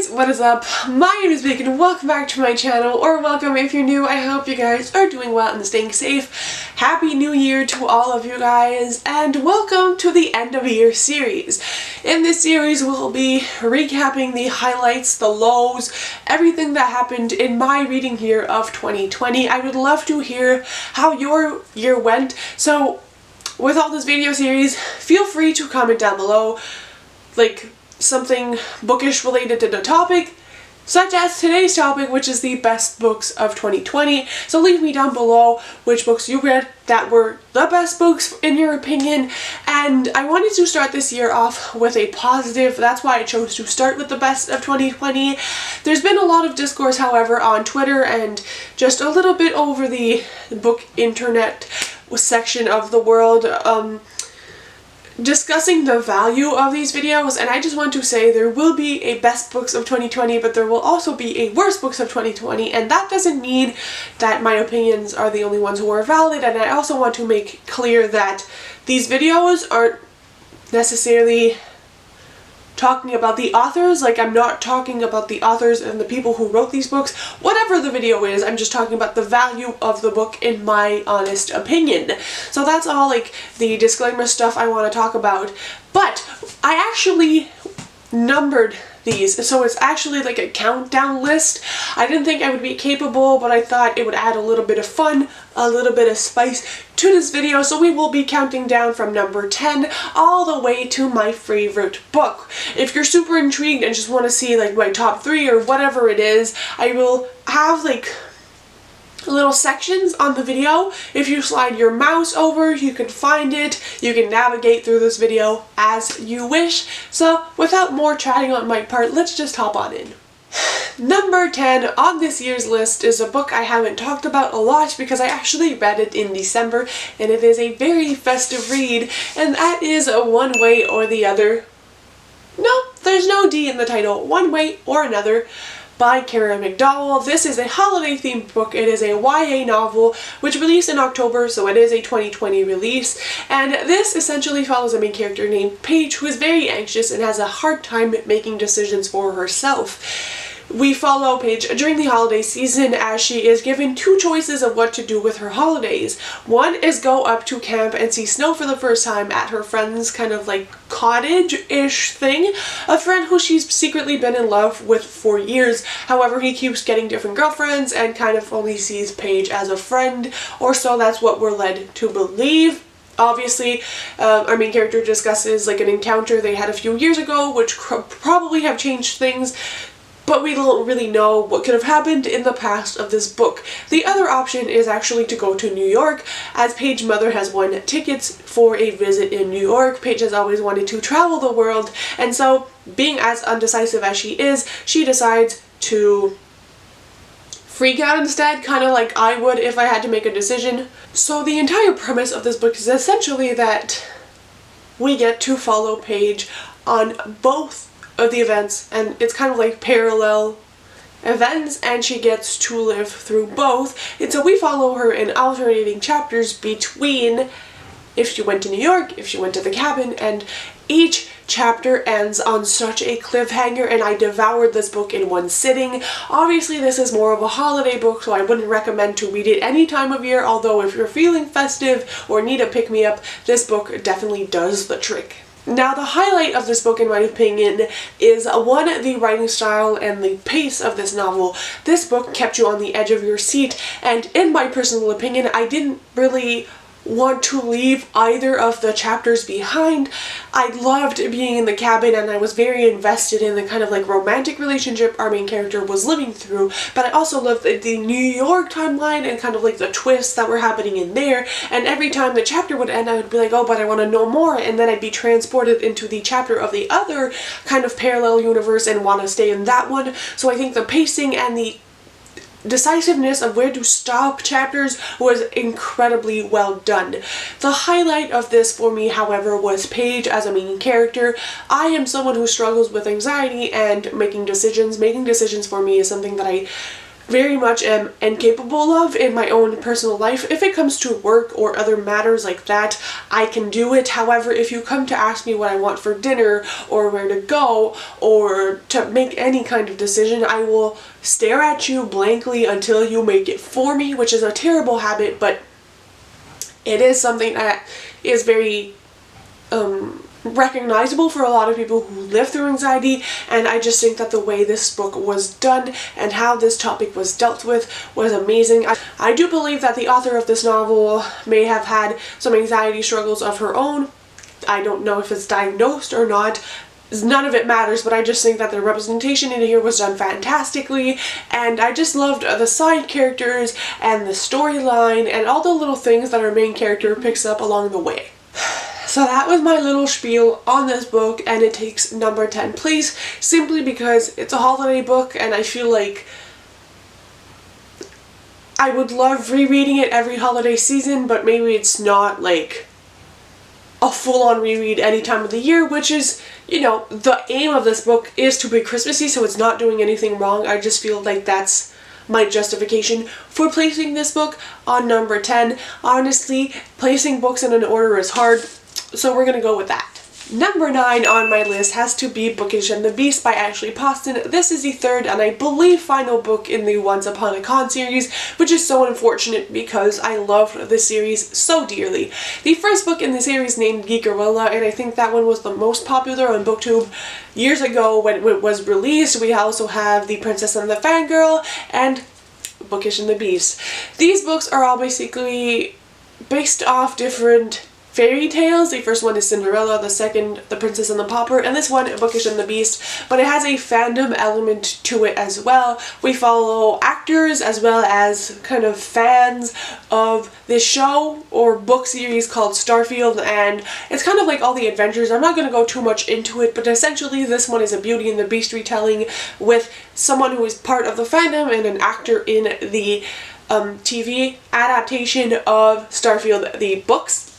guys, what is up? My name is Megan and welcome back to my channel, or welcome if you're new. I hope you guys are doing well and staying safe. Happy New Year to all of you guys, and welcome to the end of year series. In this series we'll be recapping the highlights, the lows, everything that happened in my reading year of 2020. I would love to hear how your year went, so with all this video series, feel free to comment down below, like, something bookish related to the topic, such as today's topic, which is the best books of 2020. So leave me down below which books you read that were the best books in your opinion. And I wanted to start this year off with a positive. That's why I chose to start with the best of 2020. There's been a lot of discourse, however, on Twitter and just a little bit over the book internet section of the world, discussing the value of these videos, and I just want to say there will be a best books of 2020, but there will also be a worst books of 2020, and that doesn't mean that my opinions are the only ones who are valid. And I also want to make clear that these videos aren't necessarily talking about the authors. Like, I'm not talking about the authors and the people who wrote these books. Whatever the video is, I'm just talking about the value of the book in my honest opinion. So that's all, like, the disclaimer stuff I want to talk about. But I actually numbered these, so it's actually like a countdown list. I didn't think I would be capable, but I thought it would add a little bit of fun, a little bit of spice to this video. So we will be counting down from number 10 all the way to my favorite book. If you're super intrigued and just want to see like my top 3 or whatever it is, I will have like little sections on the video. If you slide your mouse over, you can find it. You can navigate through this video as you wish. So without more chatting on my part, let's just hop on in. Number 10 on this year's list is a book I haven't talked about a lot because I actually read it in December, and it is a very festive read, and that is One Way or the Other. No, there's no D in the title. One Way or Another by Kara McDowell. This is a holiday themed book. It is a YA novel which released in October, so it is a 2020 release, and this essentially follows a main character named Paige who is very anxious and has a hard time making decisions for herself. We follow Paige during the holiday season as she is given 2 choices of what to do with her holidays. One is go up to camp and see snow for the first time at her friend's kind of like cottage-ish thing, a friend who she's secretly been in love with for years. However, he keeps getting different girlfriends and kind of only sees Paige as a friend, or so that's what we're led to believe. Obviously, our main character discusses like an encounter they had a few years ago, which probably have changed things, but we don't really know what could have happened in the past of this book. The other option is actually to go to New York, as Paige's mother has won tickets for a visit in New York. Paige has always wanted to travel the world, and so, being as undecisive as she is, she decides to freak out instead, kind of like I would if I had to make a decision. So the entire premise of this book is essentially that we get to follow Paige on both of the events, and it's kind of like parallel events, and she gets to live through both. And so we follow her in alternating chapters between if she went to New York, if she went to the cabin, and each chapter ends on such a cliffhanger, and I devoured this book in one sitting. Obviously this is more of a holiday book, so I wouldn't recommend to read it any time of year, although if you're feeling festive or need a pick-me-up, this book definitely does the trick. Now, the highlight of this book, in my opinion, is one, the writing style and the pace of this novel. This book kept you on the edge of your seat, and in my personal opinion, I didn't really want to leave either of the chapters behind. I loved being in the cabin, and I was very invested in the kind of like romantic relationship our main character was living through, but I also loved the New York timeline and kind of like the twists that were happening in there, and every time the chapter would end I would be like, oh, but I want to know more, and then I'd be transported into the chapter of the other kind of parallel universe and want to stay in that one. So I think the pacing and the decisiveness of where to stop chapters was incredibly well done. The highlight of this for me, however, was Paige as a main character. I am someone who struggles with anxiety and making decisions. Making decisions for me is something that I very much am incapable of in my own personal life. If it comes to work or other matters like that, I can do it. However, if you come to ask me what I want for dinner or where to go or to make any kind of decision, I will stare at you blankly until you make it for me, which is a terrible habit, but it is something that is very recognizable for a lot of people who live through anxiety, and I just think that the way this book was done and how this topic was dealt with was amazing. I do believe that the author of this novel may have had some anxiety struggles of her own. I don't know if it's diagnosed or not. None of it matters, but I just think that the representation in here was done fantastically, and I just loved the side characters and the storyline and all the little things that our main character picks up along the way. So that was my little spiel on this book, and it takes number 10 place simply because it's a holiday book, and I feel like I would love rereading it every holiday season, but maybe it's not like a full-on reread any time of the year, which is, you know, the aim of this book is to be Christmassy, so it's not doing anything wrong. I just feel like that's my justification for placing this book on number 10. Honestly, placing books in an order is hard, so we're gonna go with that. Number 9 on my list has to be Bookish and the Beast by Ashley Poston. This is the third and I believe final book in the Once Upon a Con series, which is so unfortunate because I loved this series so dearly. The first book in the series named Geekerilla, and I think that one was the most popular on BookTube years ago when it was released. We also have The Princess and the Fangirl and Bookish and the Beast. These books are all basically based off different fairy tales. The first one is Cinderella, the second The Princess and the Pauper, and this one Bookish and the Beast, but it has a fandom element to it as well. We follow actors as well as kind of fans of this show or book series called Starfield, and it's kind of like all the adventures. I'm not going to go too much into it, but essentially this one is a Beauty and the Beast retelling with someone who is part of the fandom and an actor in the TV adaptation of Starfield, the books.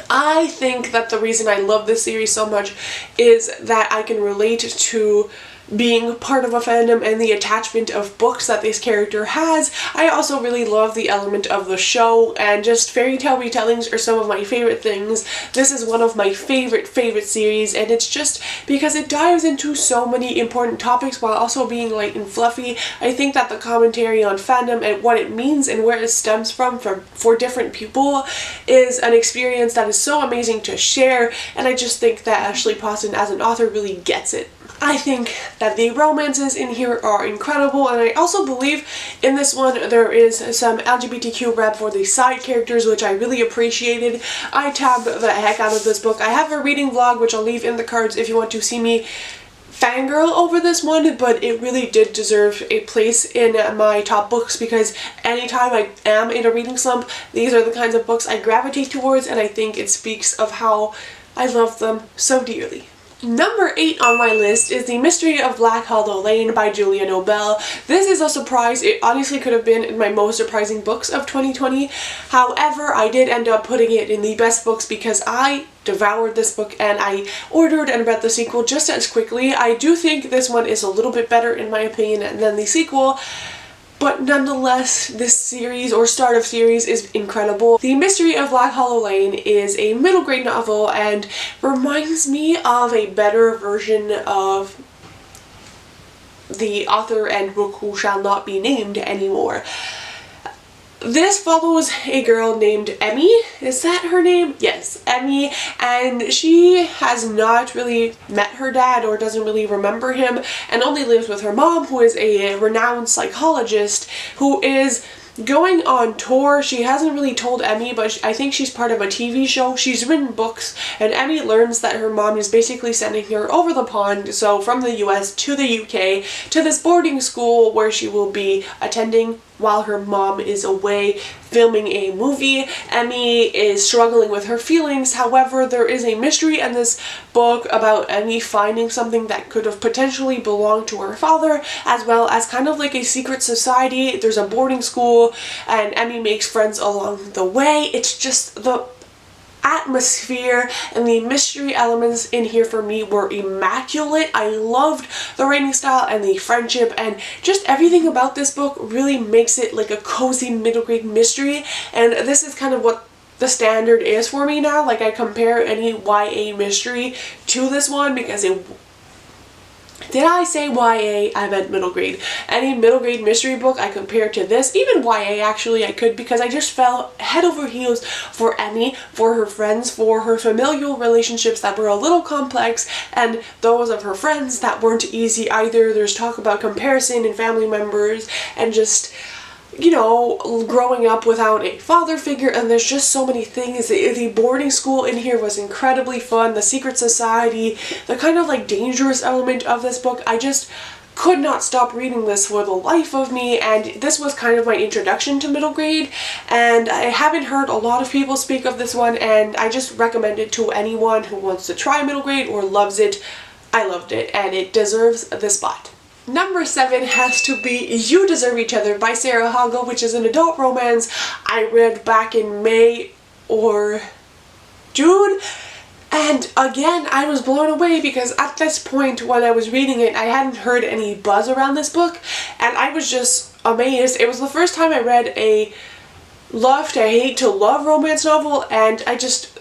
I think that the reason I love this series so much is that I can relate to being part of a fandom and the attachment of books that this character has. I also really love the element of the show, and just fairy tale retellings are some of my favorite things. This is one of my favorite series, and it's just because it dives into so many important topics while also being light and fluffy. I think that the commentary on fandom and what it means and where it stems from for different people is an experience that is so amazing to share, and I just think that Ashley Poston as an author really gets it. I think that the romances in here are incredible, and I also believe in this one there is some LGBTQ rep for the side characters, which I really appreciated. I tabbed the heck out of this book. I have a reading vlog, which I'll leave in the cards if you want to see me fangirl over this one, but it really did deserve a place in my top books because anytime I am in a reading slump, these are the kinds of books I gravitate towards, and I think it speaks of how I love them so dearly. Number 8 on my list is The Mystery of Black Hollow Lane by Julia Nobel. This is a surprise. It honestly could have been in my most surprising books of 2020. However, I did end up putting it in the best books because I devoured this book and I ordered and read the sequel just as quickly. I do think this one is a little bit better in my opinion than the sequel, but nonetheless, this series, or start of series, is incredible. The Mystery of Black Hollow Lane is a middle grade novel and reminds me of a better version of the author and book who shall not be named anymore. This follows a girl named Emmy. Is that her name? Yes, Emmy, and she has not really met her dad or doesn't really remember him and only lives with her mom, who is a renowned psychologist who is going on tour. She hasn't really told Emmy, but I think she's part of a TV show. She's written books, and Emmy learns that her mom is basically sending her over the pond, so from the US to the UK, to this boarding school where she will be attending while her mom is away filming a movie. Emmy is struggling with her feelings. However, there is a mystery in this book about Emmy finding something that could have potentially belonged to her father, as well as kind of like a secret society. There's a boarding school, and Emmy makes friends along the way. It's just the atmosphere and the mystery elements in here for me were immaculate. I loved the writing style and the friendship, and just everything about this book really makes it like a cozy middle grade mystery, and this is kind of what the standard is for me now. Like, I compare any YA mystery to this one because it... Did I say YA? I meant middle grade. Any middle grade mystery book I compare to this, even YA actually I could, because I just fell head over heels for Emmy, for her friends, for her familial relationships that were a little complex, and those of her friends that weren't easy either. There's talk about comparison and family members and just, you know, growing up without a father figure, and there's just so many things. The boarding school in here was incredibly fun, the secret society, the kind of like dangerous element of this book. I just could not stop reading this for the life of me, and this was kind of my introduction to middle grade, and I haven't heard a lot of people speak of this one, and I just recommend it to anyone who wants to try middle grade or loves it. I loved it, and it deserves the spot. Number 7 has to be You Deserve Each Other by Sarah Hoggle, which is an adult romance I read back in May or June. And again, I was blown away because at this point when I was reading it, I hadn't heard any buzz around this book, and I was just amazed. It was the first time I read a love to hate to love romance novel, and I just...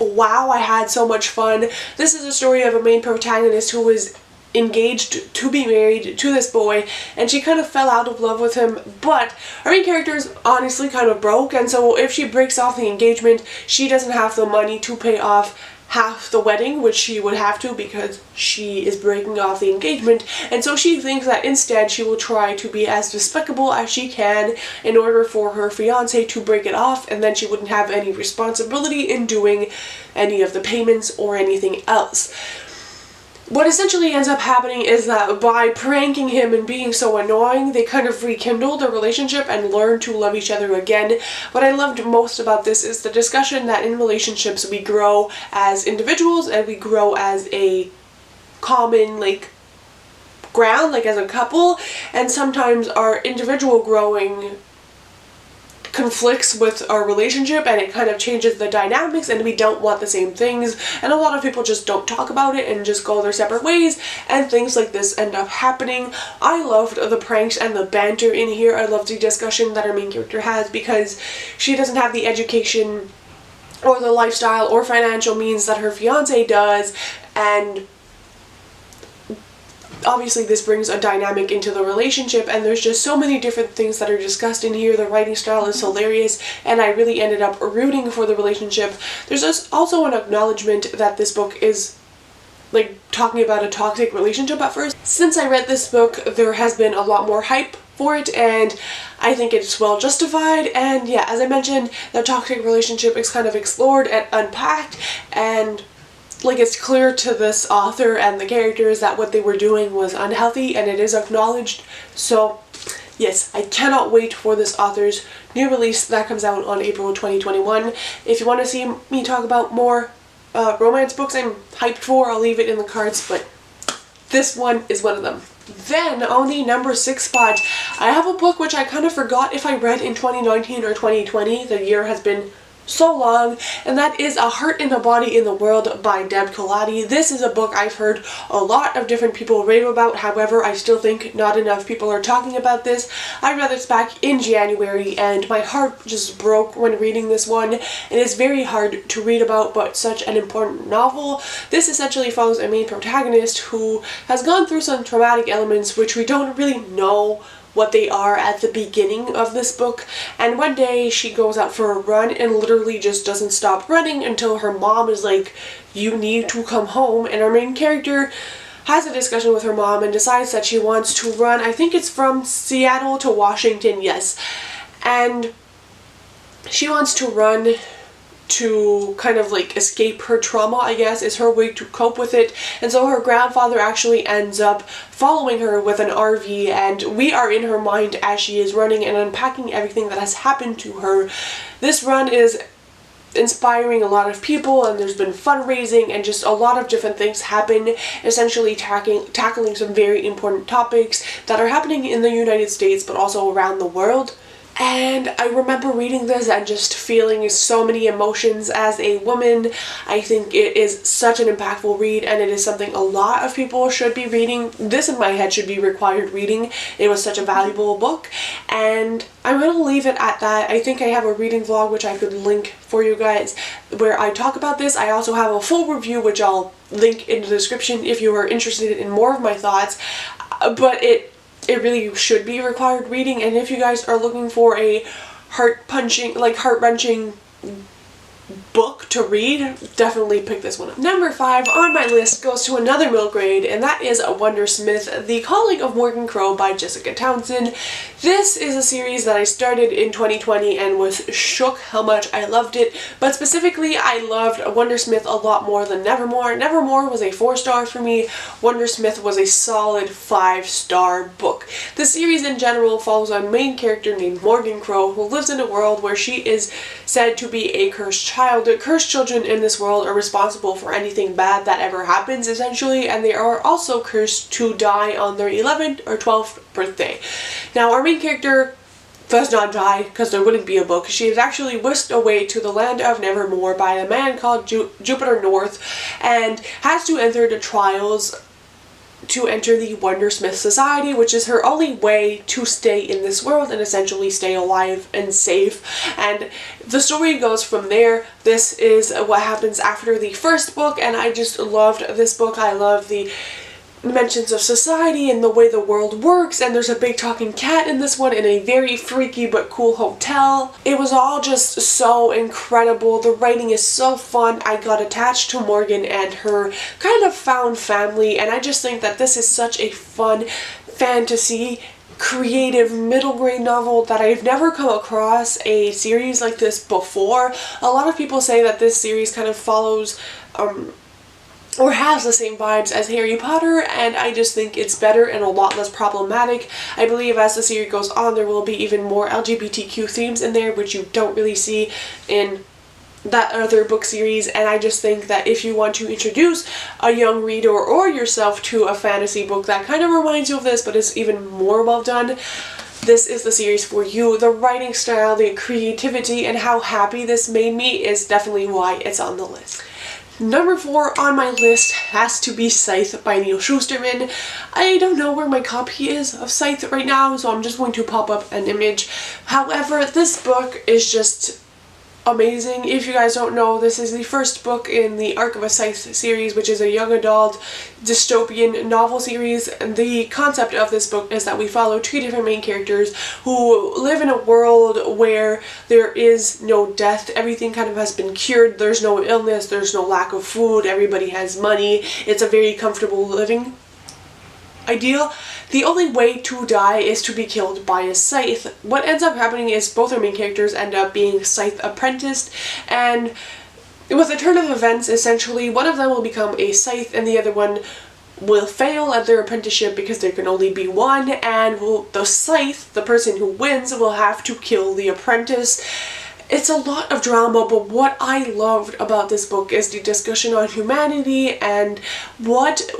wow, I had so much fun. This is a story of a main protagonist who was engaged to be married to this boy, and she kind of fell out of love with him, but our main character is honestly kind of broke, and so if she breaks off the engagement, she doesn't have the money to pay off half the wedding, which she would have to because she is breaking off the engagement, and so she thinks that instead she will try to be as despicable as she can in order for her fiance to break it off, and then she wouldn't have any responsibility in doing any of the payments or anything else. What essentially ends up happening is that by pranking him and being so annoying, they kind of rekindle their relationship and learn to love each other again. What I loved most about this is the discussion that in relationships we grow as individuals and we grow as a common, like, ground, like as a couple, and sometimes our individual growing conflicts with our relationship, and it kind of changes the dynamics, and we don't want the same things, and a lot of people just don't talk about it and just go their separate ways, and things like this end up happening. I loved the pranks and the banter in here. I loved the discussion that our main character has because she doesn't have the education or the lifestyle or financial means that her fiance does, and obviously this brings a dynamic into the relationship, and there's just so many different things that are discussed in here. The writing style is hilarious, and I really ended up rooting for the relationship. There's also an acknowledgement that this book is like talking about a toxic relationship at first. Since I read this book, there has been a lot more hype for it, and I think it's well justified. And yeah, as I mentioned, the toxic relationship is kind of explored and unpacked, and like it's clear to this author and the characters that what they were doing was unhealthy, and it is acknowledged. So yes, I cannot wait for this author's new release that comes out on April 2021. If you want to see me talk about more romance books I'm hyped for, I'll leave it in the cards, but this one is one of them. Then on the number 6 spot, I have a book which I kind of forgot if I read in 2019 or 2020. The year has been so long, and that is A Heart and a Body in the World by Deb Colati. This is a book I've heard a lot of different people rave about. However, I still think not enough people are talking about this. I read this back in January, and my heart just broke when reading this one. It is very hard to read about, but such an important novel. This essentially follows a main protagonist who has gone through some traumatic elements which we don't really know what they are at the beginning of this book, and one day she goes out for a run and literally just doesn't stop running until her mom is like, you need to come home, and our main character has a discussion with her mom and decides that she wants to run. I think it's from Seattle to Washington, yes, and she wants to run to kind of like escape her trauma, I guess, is her way to cope with it. And so her grandfather actually ends up following her with an RV, and we are in her mind as she is running and unpacking everything that has happened to her. This run is inspiring a lot of people, and there's been fundraising and just a lot of different things happen, essentially tackling some very important topics that are happening in the United States but also around the world. And I remember reading this and just feeling so many emotions as a woman. I think it is such an impactful read, and it is something a lot of people should be reading. This in my head should be required reading. It was such a valuable book, and I'm going to leave it at that. I think I have a reading vlog which I could link for you guys where I talk about this. I also have a full review which I'll link in the description if you are interested in more of my thoughts, but it really should be required reading. And if you guys are looking for a heart-wrenching book to read, definitely pick this one up. Number 5 on my list goes to another middle grade, and that is Wondersmith, The Calling of Morgan Crow by Jessica Townsend. This is a series that I started in 2020 and was shook how much I loved it, but specifically I loved Wondersmith a lot more than Nevermore. Nevermore was a 4-star for me. Wondersmith was a solid 5-star book. The series in general follows a main character named Morgan Crow who lives in a world where she is said to be a cursed child. The cursed children in this world are responsible for anything bad that ever happens, essentially, and they are also cursed to die on their 11th or 12th birthday. Now, our main character does not die, because there wouldn't be a book. She is actually whisked away to the land of Nevermore by a man called Jupiter North, and has to enter the trials to enter the Wondersmith Society, which is her only way to stay in this world and essentially stay alive and safe. And the story goes from there. This is what happens after the first book, and I just loved this book. I love the mentions of society and the way the world works, and there's a big talking cat in this one in a very freaky but cool hotel. It was all just so incredible. The writing is so fun. I got attached to Morgan and her kind of found family, and I just think that this is such a fun fantasy creative middle grade novel that I've never come across a series like this before. A lot of people say that this series kind of follows or has the same vibes as Harry Potter, and I just think it's better and a lot less problematic. I believe as the series goes on there will be even more LGBTQ themes in there, which you don't really see in that other book series. And I just think that if you want to introduce a young reader or yourself to a fantasy book that kind of reminds you of this but is even more well done, this is the series for you. The writing style, the creativity, and how happy this made me is definitely why it's on the list. Number 4 on my list has to be Scythe by Neil Shusterman. I don't know where my copy is of Scythe right now, so I'm just going to pop up an image. However, this book is just amazing. If you guys don't know, this is the first book in the Arc of a Scythe series, which is a young adult dystopian novel series. And the concept of this book is that we follow 2 different main characters who live in a world where there is no death. Everything kind of has been cured. There's no illness, there's no lack of food, everybody has money. It's a very comfortable living ideal. The only way to die is to be killed by a scythe. What ends up happening is both our main characters end up being scythe apprenticed, and with a turn of events, essentially, one of them will become a scythe and the other one will fail at their apprenticeship because there can only be one, and the scythe, the person who wins, will have to kill the apprentice. It's a lot of drama, but what I loved about this book is the discussion on humanity and what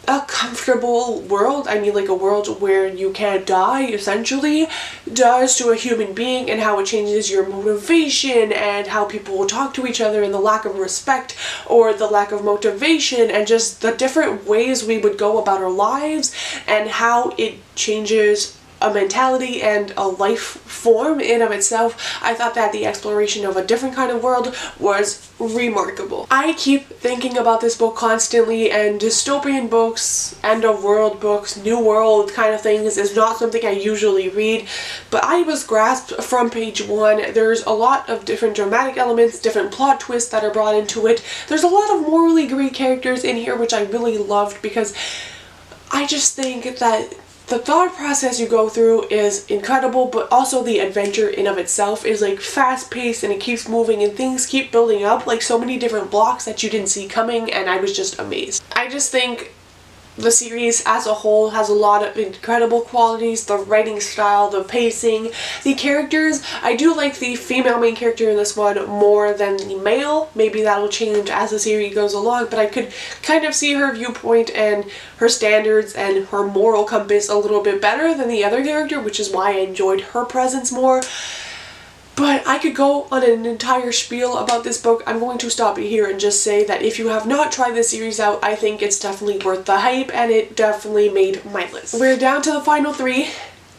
a comfortable world, I mean like a world where you can't die, essentially, does to a human being, and how it changes your motivation and how people will talk to each other, and the lack of respect or the lack of motivation, and just the different ways we would go about our lives, and how it changes a mentality and a life form in of itself. I thought that the exploration of a different kind of world was remarkable. I keep thinking about this book constantly, and dystopian books, end of world books, new world kind of things is not something I usually read, but I was grasped from page 1. There's a lot of different dramatic elements, different plot twists that are brought into it. There's a lot of morally gray characters in here, which I really loved, because I just think that the thought process you go through is incredible, but also the adventure in of itself is like fast-paced, and it keeps moving and things keep building up, like so many different blocks that you didn't see coming, and I was just amazed. I just think the series as a whole has a lot of incredible qualities. The writing style, the pacing, the characters. I do like the female main character in this one more than the male. Maybe that'll change as the series goes along, but I could kind of see her viewpoint and her standards and her moral compass a little bit better than the other character, which is why I enjoyed her presence more. But I could go on an entire spiel about this book. I'm going to stop it here and just say that if you have not tried this series out, I think it's definitely worth the hype, and it definitely made my list. We're down to the final three.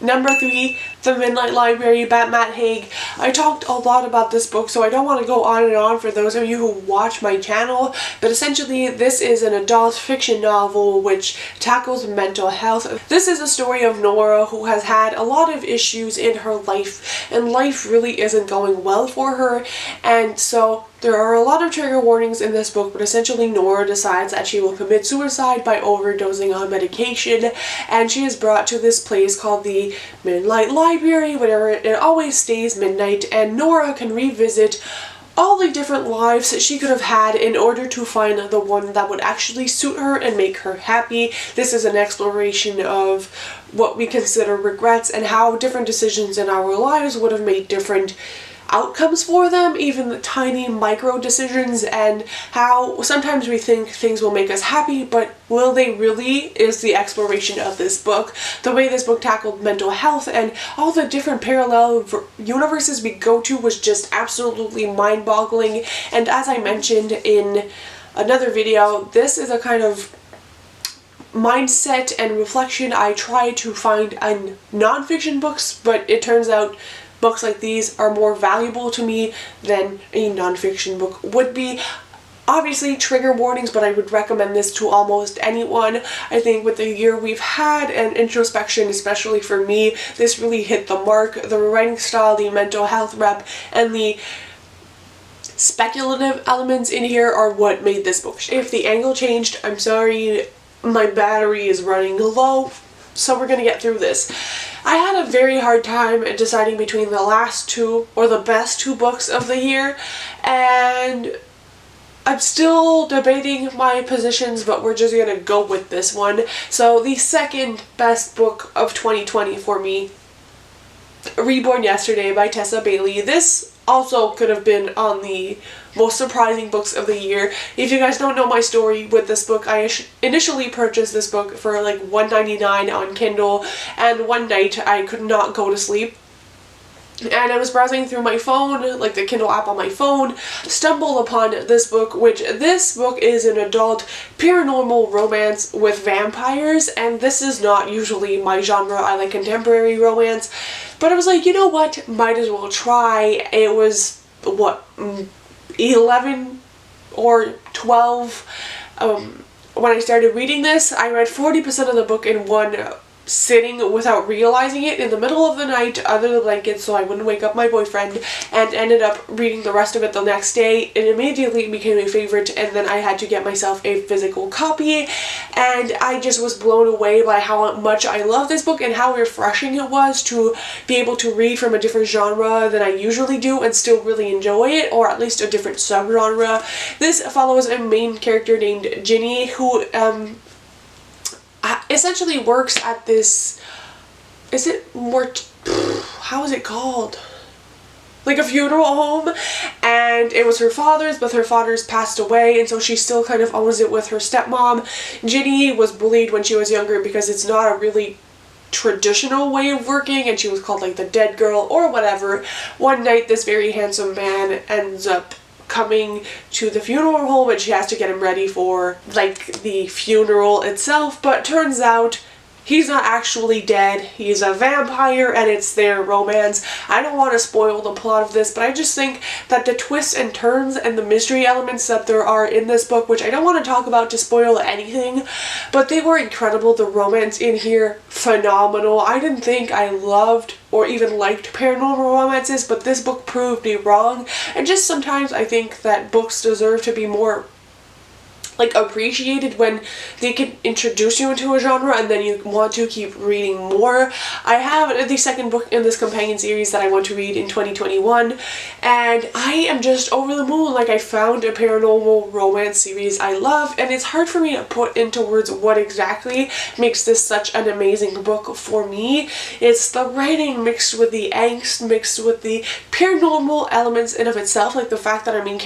Number 3, The Midnight Library by Matt Haig. I talked a lot about this book, so I don't want to go on and on for those of you who watch my channel, but essentially this is an adult fiction novel which tackles mental health. This is a story of Nora, who has had a lot of issues in her life, and life really isn't going well for her, and so there are a lot of trigger warnings in this book, but essentially Nora decides that she will commit suicide by overdosing on medication, and she is brought to this place called the Midnight Library, where it always stays midnight, and Nora can revisit all the different lives that she could have had in order to find the one that would actually suit her and make her happy. This is an exploration of what we consider regrets and how different decisions in our lives would have made different outcomes for them, even the tiny micro decisions, and how sometimes we think things will make us happy, but will they really, is the exploration of this book. The way this book tackled mental health and all the different parallel universes we go to was just absolutely mind-boggling. And as I mentioned in another video, this is a kind of mindset and reflection I try to find in non-fiction books, but it turns out books like these are more valuable to me than a non-fiction book would be. Obviously, trigger warnings, but I would recommend this to almost anyone. I think with the year we've had and introspection, especially for me, this really hit the mark. The writing style, the mental health rep, and the speculative elements in here are what made this book. If the angle changed, I'm sorry, my battery is running low, so we're gonna get through this. I had a very hard time deciding between the last two or the best two books of the year, and I'm still debating my positions, but we're just gonna go with this one. So the second best book of 2020 for me, Reborn Yesterday by Tessa Bailey. This also could have been on the most surprising books of the year. If you guys don't know my story with this book, I initially purchased this book for like $1.99 on Kindle, and one night I could not go to sleep. And I was browsing through my phone, like the Kindle app on my phone, stumbled upon this book, which this book is an adult paranormal romance with vampires, and this is not usually my genre. I like contemporary romance, but I was like, you know what, might as well try. It was, what, 11 or 12 when I started reading this. I read 40% of the book in one sitting without realizing it in the middle of the night under the blanket so I wouldn't wake up my boyfriend, and ended up reading the rest of it the next day. It immediately became a favorite, and then I had to get myself a physical copy, and I just was blown away by how much I love this book and how refreshing it was to be able to read from a different genre than I usually do and still really enjoy it, or at least a different subgenre. This follows a main character named Ginny, who essentially works at this, is it more, how is it called? Like a funeral home, and it was her father's, but her father's passed away, and so she still kind of owns it with her stepmom. Ginny was bullied when she was younger because it's not a really traditional way of working, and she was called like the dead girl or whatever. One night this very handsome man ends up coming to the funeral home, and she has to get him ready for like the funeral itself, but turns out he's not actually dead, he's a vampire, and it's their romance. I don't want to spoil the plot of this, but I just think that the twists and turns and the mystery elements that there are in this book, which I don't want to talk about to spoil anything, but they were incredible. The romance in here, phenomenal. I didn't think I loved or even liked paranormal romances, but this book proved me wrong. And just sometimes I think that books deserve to be more like appreciated when they can introduce you into a genre and then you want to keep reading more. I have the second book in this companion series that I want to read in 2021, and I am just over the moon. Like, I found a paranormal romance series I love, and it's hard for me to put into words what exactly makes this such an amazing book for me. It's the writing mixed with the angst, mixed with the paranormal elements in of itself, like the fact that our main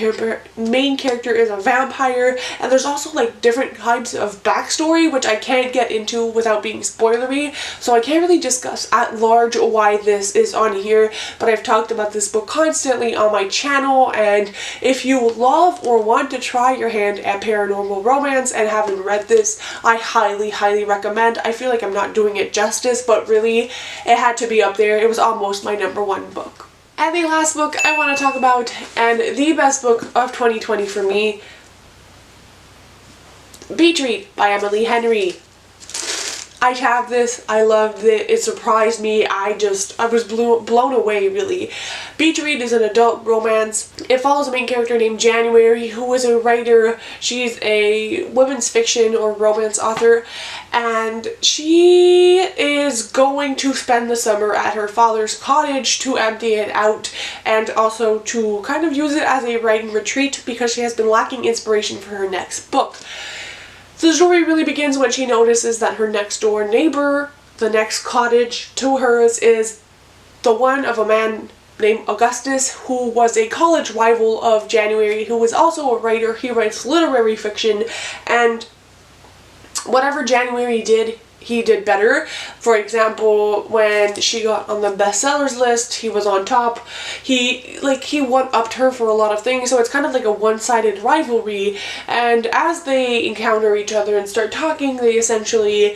character is a vampire, and there's also like different types of backstory which I can't get into without being spoilery, so I can't really discuss at large why this is on here, but I've talked about this book constantly on my channel, and if you love or want to try your hand at paranormal romance and haven't read this, I highly recommend. I feel like I'm not doing it justice, but really it had to be up there. It was almost my #1 book. And the last book I want to talk about, and the best book of 2020 for me, Beach Read by Emily Henry. I have this, I loved it, it surprised me, I was blown away, really. Beach Read is an adult romance. It follows a main character named January, who is a writer. She's a women's fiction or romance author, and she is going to spend the summer at her father's cottage to empty it out, and also to kind of use it as a writing retreat because she has been lacking inspiration for her next book. The story really begins when she notices that her next door neighbor, the next cottage to hers, is the one of a man named Augustus, who was a college rival of January, who was also a writer. He writes literary fiction, and whatever January did, he did better. For example, when she got on the bestsellers list, he was on top. He one-upped her for a lot of things, so it's kind of like a one-sided rivalry, and as they encounter each other and start talking, they essentially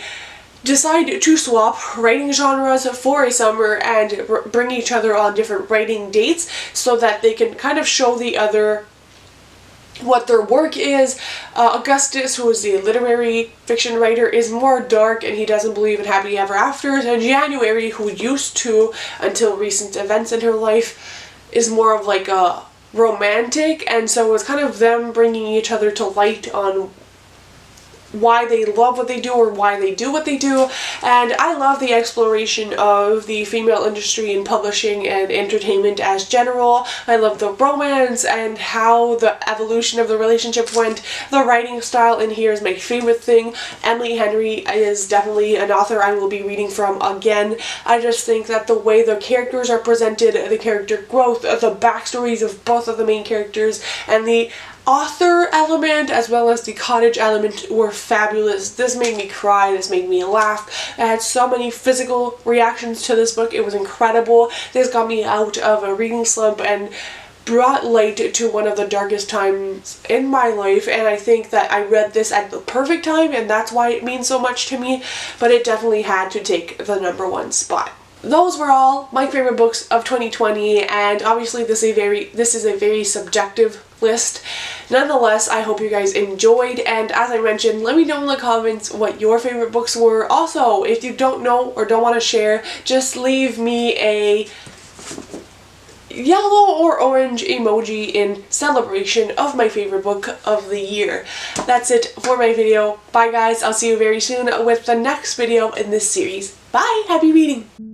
decide to swap writing genres for a summer and bring each other on different writing dates so that they can kind of show the other what their work is. Augustus, who is the literary fiction writer, is more dark and he doesn't believe in happily ever afters, and January, who used to until recent events in her life, is more of like a romantic, and so it's kind of them bringing each other to light on why they love what they do or why they do what they do. And I love the exploration of the female industry in publishing and entertainment as general. I love the romance and how the evolution of the relationship went. The writing style in here is my favorite thing. Emily Henry is definitely an author I will be reading from again. I just think that the way the characters are presented, the character growth, the backstories of both of the main characters, and the author element as well as the cottage element were fabulous. This made me cry, this made me laugh. I had so many physical reactions to this book, it was incredible. This got me out of a reading slump and brought light to one of the darkest times in my life, and I think that I read this at the perfect time, and that's why it means so much to me, but it definitely had to take the #1 spot. Those were all my favorite books of 2020, and obviously this is a very subjective list. Nonetheless, I hope you guys enjoyed, and as I mentioned, let me know in the comments what your favorite books were. Also, if you don't know or don't want to share, just leave me a yellow or orange emoji in celebration of my favorite book of the year. That's it for my video. Bye guys, I'll see you very soon with the next video in this series. Bye! Happy reading!